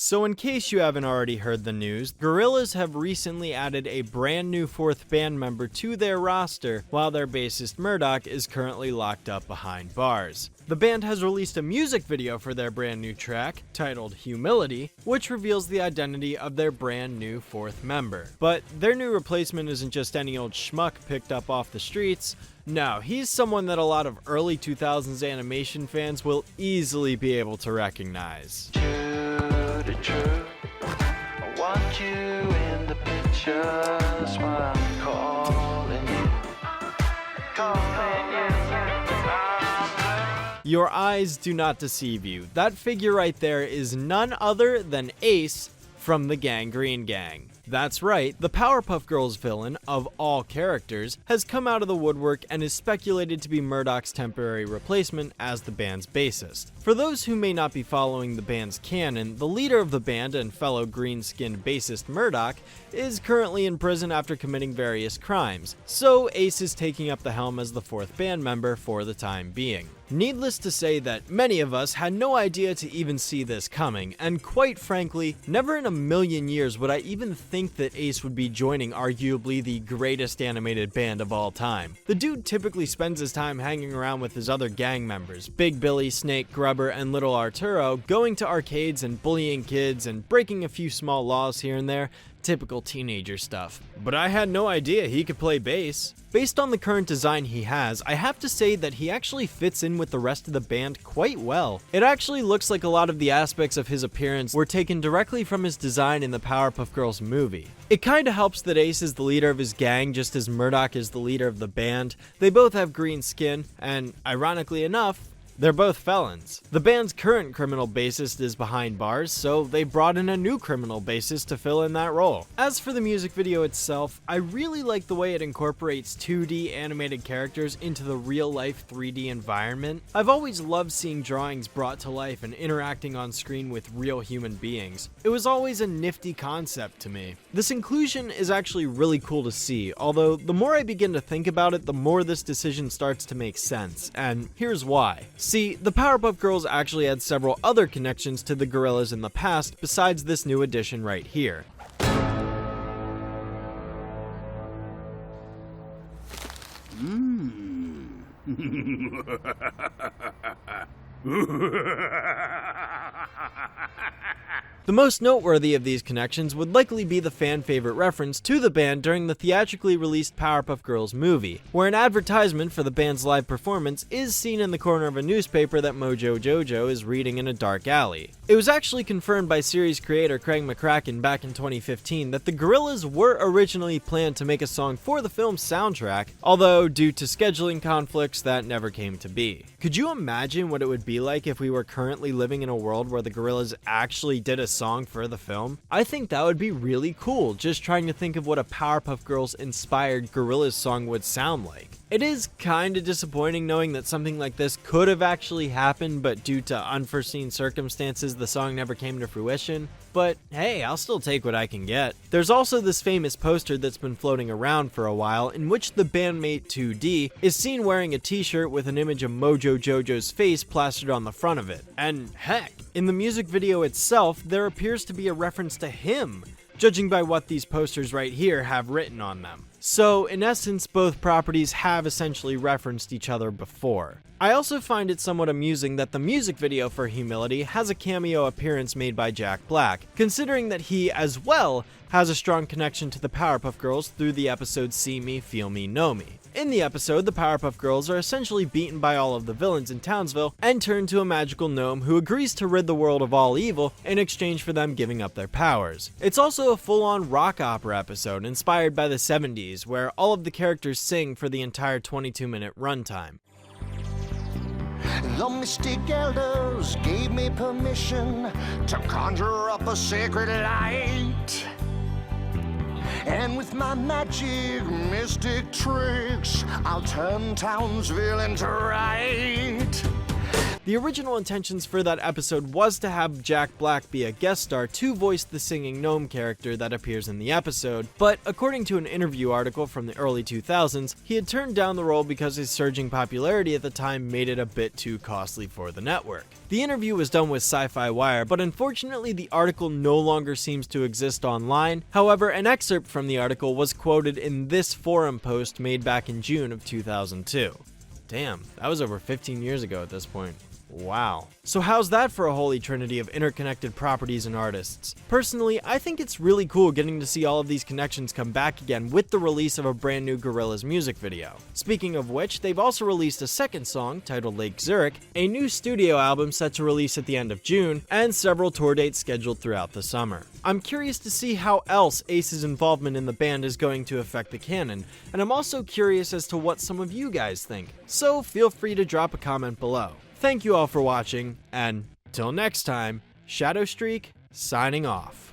So in case you haven't already heard the news, Gorillaz have recently added a brand new fourth band member to their roster, while their bassist Murdoch is currently locked up behind bars. The band has released a music video for their brand new track, titled Humility, which reveals the identity of their brand new fourth member. But their new replacement isn't just any old schmuck picked up off the streets. No, he's someone that a lot of early 2000s animation fans will easily be able to recognize. True. I want you in the picture, that's why I'm calling you. Your eyes do not deceive you. That figure right there is none other than Ace from the Gangreen Gang. That's right, the Powerpuff Girls villain, of all characters, has come out of the woodwork and is speculated to be Murdoch's temporary replacement as the band's bassist. For those who may not be following the band's canon, the leader of the band and fellow green-skinned bassist Murdoch is currently in prison after committing various crimes, so Ace is taking up the helm as the fourth band member for the time being. Needless to say that many of us had no idea to even see this coming, and quite frankly, never in a million years would I even think that Ace would be joining arguably the greatest animated band of all time. The dude typically spends his time hanging around with his other gang members, Big Billy, Snake, Grubber, and Little Arturo, going to arcades and bullying kids and breaking a few small laws here and there. Typical teenager stuff. But I had no idea he could play bass. Based on the current design he has, I have to say that he actually fits in with the rest of the band quite well. It actually looks like a lot of the aspects of his appearance were taken directly from his design in the Powerpuff Girls movie. It kinda helps that Ace is the leader of his gang just as Murdoch is the leader of the band. They both have green skin, and ironically enough, they're both felons. The band's current criminal bassist is behind bars, so they brought in a new criminal bassist to fill in that role. As for the music video itself, I really like the way it incorporates 2D animated characters into the real-life 3D environment. I've always loved seeing drawings brought to life and interacting on screen with real human beings. It was always a nifty concept to me. This inclusion is actually really cool to see, although the more I begin to think about it, the more this decision starts to make sense, and here's why. See, the Powerpuff Girls actually had several other connections to the Gorillaz in the past besides this new addition right here. The most noteworthy of these connections would likely be the fan-favorite reference to the band during the theatrically released Powerpuff Girls movie, where an advertisement for the band's live performance is seen in the corner of a newspaper that Mojo Jojo is reading in a dark alley. It was actually confirmed by series creator Craig McCracken back in 2015 that the Gorillaz were originally planned to make a song for the film's soundtrack, although due to scheduling conflicts that never came to be. Could you imagine what it would be like if we were currently living in a world where the Gorillaz actually did a song for the film? I think that would be really cool, just trying to think of what a Powerpuff Girls inspired Gorillaz song would sound like. It is kinda disappointing knowing that something like this could have actually happened, but due to unforeseen circumstances, the song never came to fruition. But hey, I'll still take what I can get. There's also this famous poster that's been floating around for a while, in which the bandmate 2D is seen wearing a t-shirt with an image of Mojo Jojo's face plastered on the front of it. And heck, in the music video itself, there appears to be a reference to him, judging by what these posters right here have written on them. So, in essence, both properties have essentially referenced each other before. I also find it somewhat amusing that the music video for Humility has a cameo appearance made by Jack Black, considering that he, as well, has a strong connection to the Powerpuff Girls through the episode See Me, Feel Me, Know Me. In the episode, the Powerpuff Girls are essentially beaten by all of the villains in Townsville and turn to a magical gnome who agrees to rid the world of all evil in exchange for them giving up their powers. It's also a full-on rock opera episode inspired by the 70s, where all of the characters sing for the entire 22-minute runtime. The mystic elders gave me permission to conjure up a sacred light. And with my magic, mystic tricks, I'll turn Townsville into right. The original intentions for that episode was to have Jack Black be a guest star to voice the singing gnome character that appears in the episode, but according to an interview article from the early 2000s, he had turned down the role because his surging popularity at the time made it a bit too costly for the network. The interview was done with Sci-Fi Wire, but unfortunately the article no longer seems to exist online. However, an excerpt from the article was quoted in this forum post made back in June of 2002. Damn, that was over 15 years ago at this point. Wow. So how's that for a holy trinity of interconnected properties and artists? Personally, I think it's really cool getting to see all of these connections come back again with the release of a brand new Gorillaz music video. Speaking of which, they've also released a second song, titled Lake Zurich, a new studio album set to release at the end of June, and several tour dates scheduled throughout the summer. I'm curious to see how else Ace's involvement in the band is going to affect the canon, and I'm also curious as to what some of you guys think, so feel free to drop a comment below. Thank you all for watching, and till next time, Shadowstreak signing off.